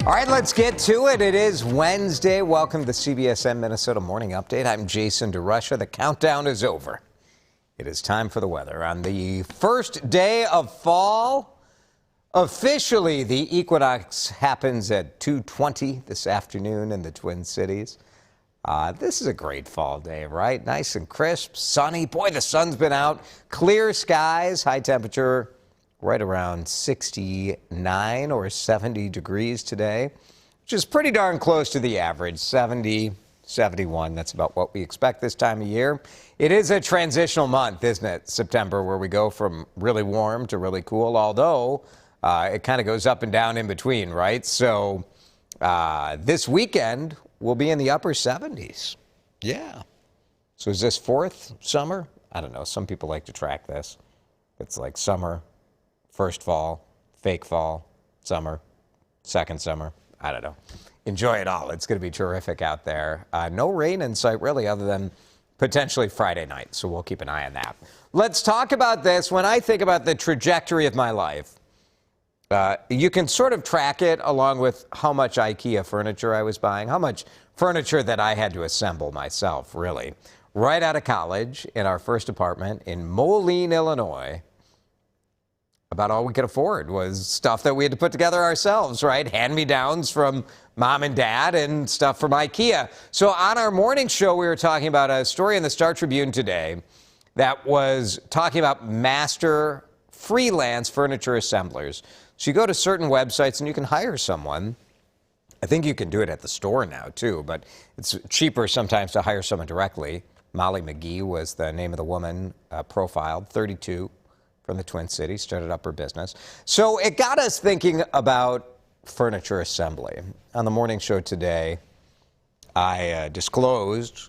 All right, let's get to it. It is Wednesday. Welcome to the CBSN Minnesota Morning Update. I'm Jason DeRusha. The countdown is over. It is time for the weather. On the first day of fall, officially the equinox happens at 2:20 this afternoon in the Twin Cities. This is a great fall day, right? Nice and crisp, sunny. Boy, the sun's been out. Clear skies, high temperature right around 69 or 70 degrees today, which is pretty darn close to the average, 70, 71. That's about what we expect this time of year. It is a transitional month, isn't it? September, where we go from really warm to really cool, although it kind of goes up and down in between, right? So this weekend, we'll be in the upper 70s. Yeah. So is this fourth summer? I don't know. Some people like to track this. It's like summer, first fall, fake fall, summer, second summer. I don't know. Enjoy it all. It's going to be terrific out there. No rain in sight, really, other than potentially Friday night. So we'll keep an eye on that. Let's talk about this. When I think about the trajectory of my life, you can sort of track it along with how much IKEA furniture I was buying, how much furniture that I had to assemble myself, really. Right out of college, in our first apartment in Moline, Illinois, about all we could afford was stuff that we had to put together ourselves, right? Hand-me-downs from mom and dad and stuff from IKEA. So on our morning show, we were talking about a story in the Star Tribune today that was talking about master freelance furniture assemblers. So you go to certain websites and you can hire someone. I think you can do it at the store now, too, but it's cheaper sometimes to hire someone directly. Molly McGee was the name of the woman profiled, 32. From the Twin Cities, started up her business. So it got us thinking about furniture assembly. On the morning show today, I disclosed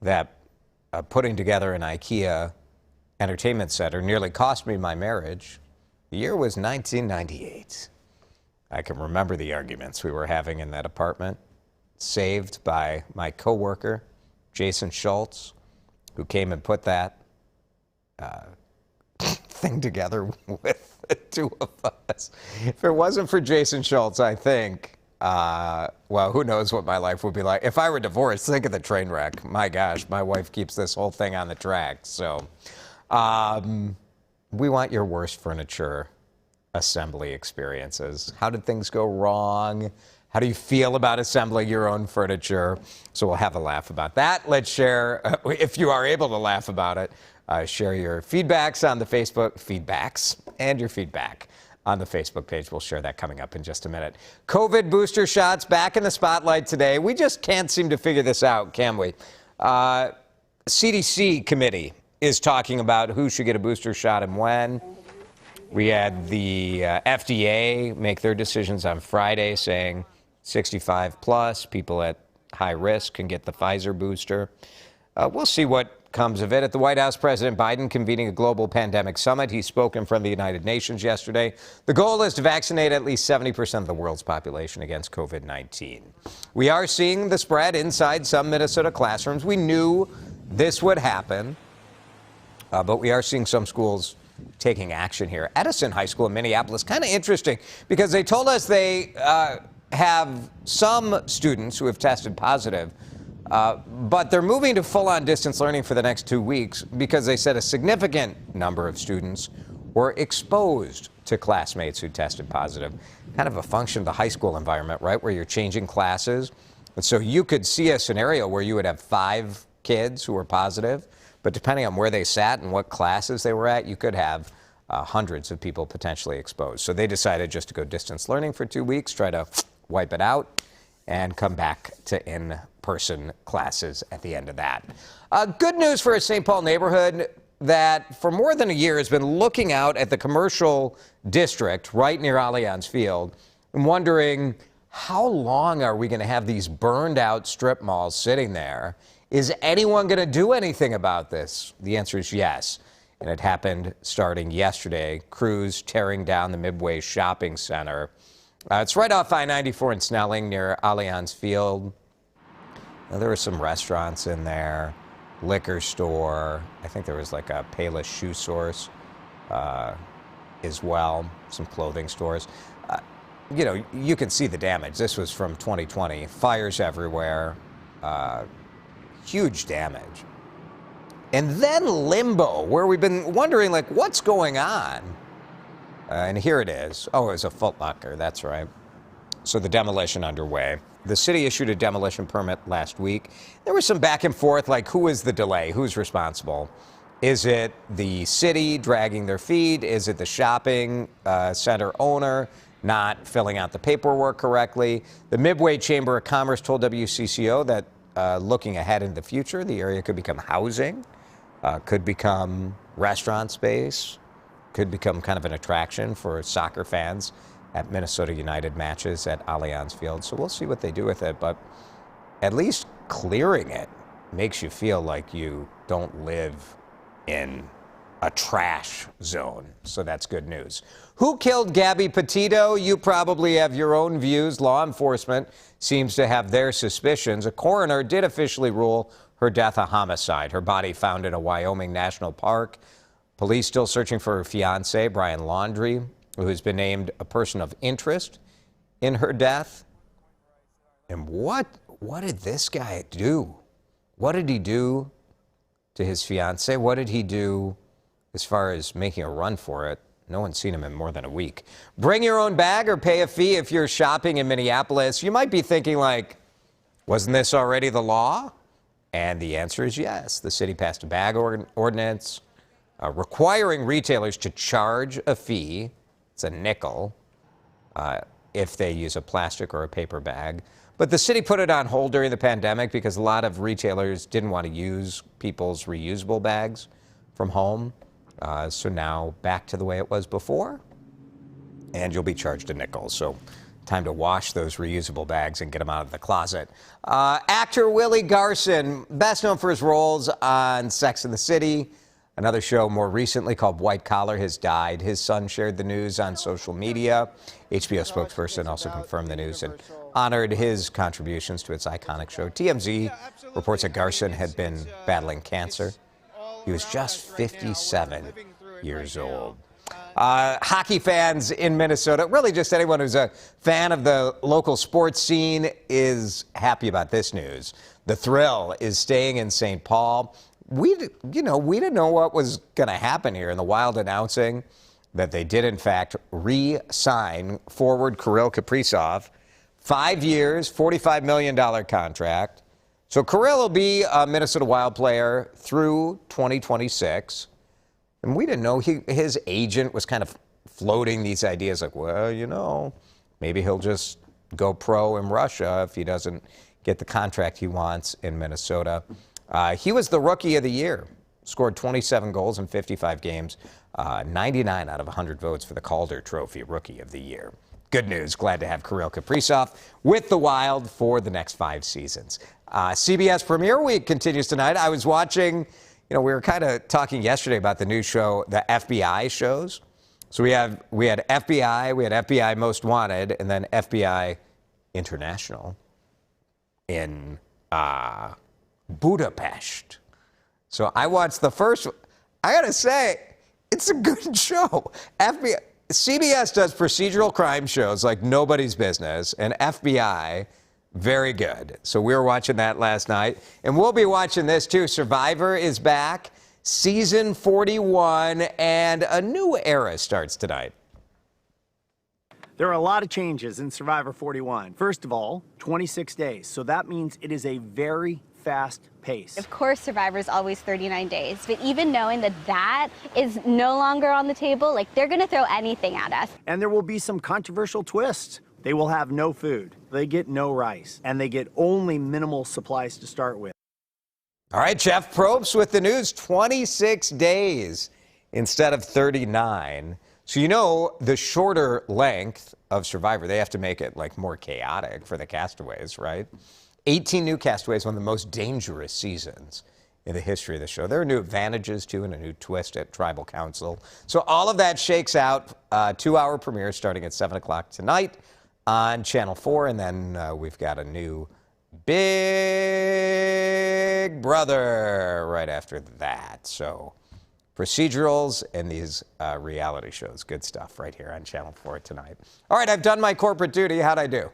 that putting together an IKEA entertainment center nearly cost me my marriage. The year was 1998. I can remember the arguments we were having in that apartment, saved by my coworker, Jason Schultz, who came and put that thing together with the two of us. If it wasn't for Jason Schultz, I think, well, who knows what my life would be like. If I were divorced, think of the train wreck. My gosh, my wife keeps this whole thing on the track. So we want your worst furniture assembly experiences. How did things go wrong? How do you feel about assembling your own furniture? So we'll have a laugh about that. Let's share, if you are able to laugh about it, share your feedbacks on the feedbacks and your feedback on the Facebook page. We'll share that coming up in just a minute. COVID booster shots back in the spotlight today. We just can't seem to figure this out, can we? CDC committee is talking about who should get a booster shot and when. We had the FDA make their decisions on Friday saying 65 plus, people at high risk can get the Pfizer booster. We'll see what comes of it. At the White House, President Biden convening a global pandemic summit. He spoke in front of the United Nations yesterday. The goal is to vaccinate at least 70% of the world's population against COVID-19. We are seeing the spread inside some Minnesota classrooms. We knew this would happen, but we are seeing some schools taking action here. Edison High School in Minneapolis, kind of interesting because they told us they have some students who have tested positive, but they're moving to full-on distance learning for the next 2 weeks because they said a significant number of students were exposed to classmates who tested positive. Kind of a function of the high school environment, right, where you're changing classes. And so you could see a scenario where you would have 5 kids who were positive, but depending on where they sat and what classes they were at, you could have hundreds of people potentially exposed. So they decided just to go distance learning for 2 weeks, try to wipe it out, and come back to in-person classes at the end of that. Good news for a St. Paul neighborhood that for more than a year has been looking out at the commercial district right near Allianz Field and wondering, how long are we going to have these burned out strip malls sitting there? Is anyone going to do anything about this? The answer is yes. And it happened starting yesterday. Crews tearing down the Midway shopping center. It's right off I-94 in Snelling near Allianz Field. There were some restaurants in there, liquor store. I think there was like a Payless shoe source as well, some clothing stores. you know, you can see the damage. This was from 2020. Fires everywhere. Huge damage. And then limbo, where we've been wondering, like, what's going on? And here it is. Oh, it was a Foot Locker. That's right. So the demolition underway. The city issued a demolition permit last week. There was some back and forth, like, who is the delay? Who's responsible? Is it the city dragging their feet? Is it the shopping center owner not filling out the paperwork correctly? The Midway Chamber of Commerce told WCCO that looking ahead in the future, the area could become housing, could become restaurant space, could become kind of an attraction for soccer fans at Minnesota United matches at Allianz Field. So we'll see what they do with it, but at least clearing it makes you feel like you don't live in a trash zone. So that's good news. Who killed Gabby Petrato? You probably have your own views. Law enforcement seems to have their suspicions. A coroner did officially rule her death a homicide. Her body found in a Wyoming national park. Police still searching for her fiancé, Brian Laundrie, who has been named a person of interest in her death. And what did this guy do? What did he do to his fiancée? What did he do as far as making a run for it? No one's seen him in more than a week. Bring your own bag or pay a fee if you're shopping in Minneapolis. You might be thinking, like, wasn't this already the law? And the answer is yes. The city passed a bag ordinance requiring retailers to charge a fee. It's a nickel if they use a plastic or a paper bag. But the city put it on hold during the pandemic because a lot of retailers didn't want to use people's reusable bags from home. So now back to the way it was before, and you'll be charged a nickel. So time to wash those reusable bags and get them out of the closet. Actor Willie Garson, best known for his roles on Sex and the City. Another show more recently called White Collar has died. His son shared the news on social media. HBO spokesperson also confirmed the news and honored his contributions to its iconic show. TMZ reports that Garson had been battling cancer. He was just 57 years old. Hockey fans in Minnesota, really just anyone who's a fan of the local sports scene, is happy about this news. The Thrill is staying in St. Paul. We didn't know what was going to happen here, and the Wild announcing that they did, in fact, re-sign forward Kirill Kaprizov. 5 years, $45 million contract. So Kirill will be a Minnesota Wild player through 2026. And we didn't know his agent was kind of floating these ideas like, well, you know, maybe he'll just go pro in Russia if he doesn't get the contract he wants in Minnesota. He was the Rookie of the Year, scored 27 goals in 55 games, 99 out of 100 votes for the Calder Trophy Rookie of the Year. Good news. Glad to have Kirill Kaprizov with the Wild for the next 5 seasons. CBS Premiere Week continues tonight. I was watching, we were kind of talking yesterday about the new show, the FBI shows. So we had FBI, we had FBI Most Wanted, and then FBI International in Budapest. So I watched the first one. I gotta say, it's a good show. CBS does procedural crime shows like nobody's business, and FBI, very good. So we were watching that last night, and we'll be watching this too. Survivor is back, season 41, and a new era starts tonight. There are a lot of changes in Survivor 41. First of all, 26 days. So that means it is a very fast pace. Of course, Survivor is always 39 days, but even knowing that that is no longer on the table, like, they're going to throw anything at us. And there will be some controversial twists. They will have no food, they get no rice, and they get only minimal supplies to start with. All right, Jeff Probst with the news. 26 days instead of 39. So the shorter length of Survivor, they have to make it like more chaotic for the castaways, right? 18 new castaways, one of the most dangerous seasons in the history of the show. There are new advantages, too, and a new twist at Tribal Council. So all of that shakes out. 2-hour premiere starting at 7 o'clock tonight on Channel 4. And then we've got a new Big Brother right after that. So procedurals and these reality shows. Good stuff right here on Channel 4 tonight. All right, I've done my corporate duty. How'd I do?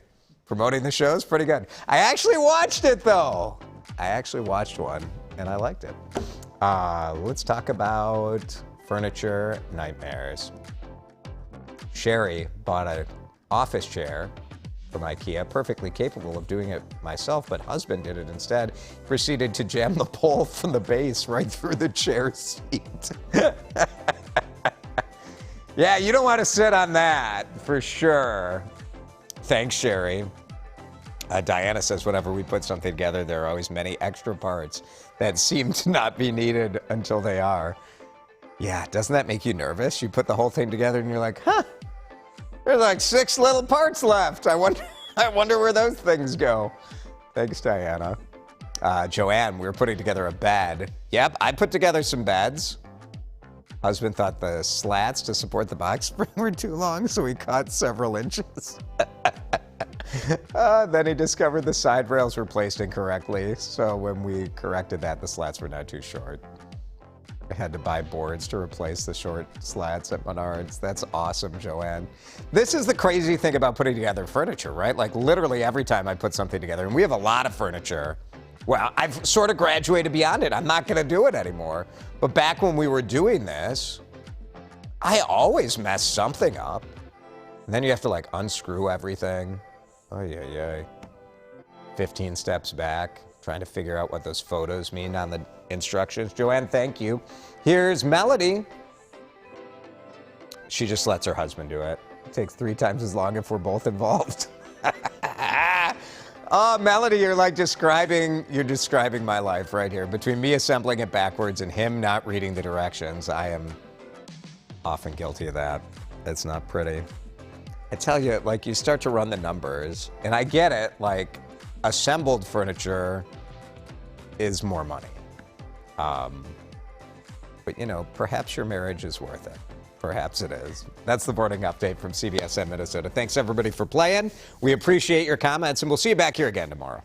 Promoting the shows? Pretty good. I actually watched it, though. I actually watched one, and I liked it. Let's talk about furniture nightmares. Sherry bought an office chair from IKEA, perfectly capable of doing it myself, but husband did it instead. Proceeded to jam the pole from the base right through the chair seat. Yeah, you don't want to sit on that, for sure. Thanks, Sherry. Diana says, whenever we put something together, there are always many extra parts that seem to not be needed until they are. Yeah, doesn't that make you nervous? You put the whole thing together and you're like, huh, there's like 6 little parts left. I wonder where those things go. Thanks, Diana. Joanne, we were putting together a bed. Yep, I put together some beds. Husband thought the slats to support the box spring were too long, so he cut several inches. Then he discovered the side rails were placed incorrectly, so when we corrected that, the slats were not too short. I had to buy boards to replace the short slats at Menards. That's awesome, Joanne. This is the crazy thing about putting together furniture, right? Like literally every time I put something together, and we have a lot of furniture. Well, I've sort of graduated beyond it. I'm not going to do it anymore. But back when we were doing this, I always mess something up. And then you have to like unscrew everything. Oh, yeah. 15 steps back, trying to figure out what those photos mean on the instructions. Joanne, thank you. Here's Melody. She just lets her husband do it. It takes 3 times as long if we're both involved. Oh, Melody, you're describing my life right here. Between me assembling it backwards and him not reading the directions, I am often guilty of that. It's not pretty. I tell you, like, you start to run the numbers, and I get it, like, assembled furniture is more money. But, you know, perhaps your marriage is worth it. Perhaps it is. That's the morning update from CBSN Minnesota. Thanks, everybody, for playing. We appreciate your comments, and we'll see you back here again tomorrow.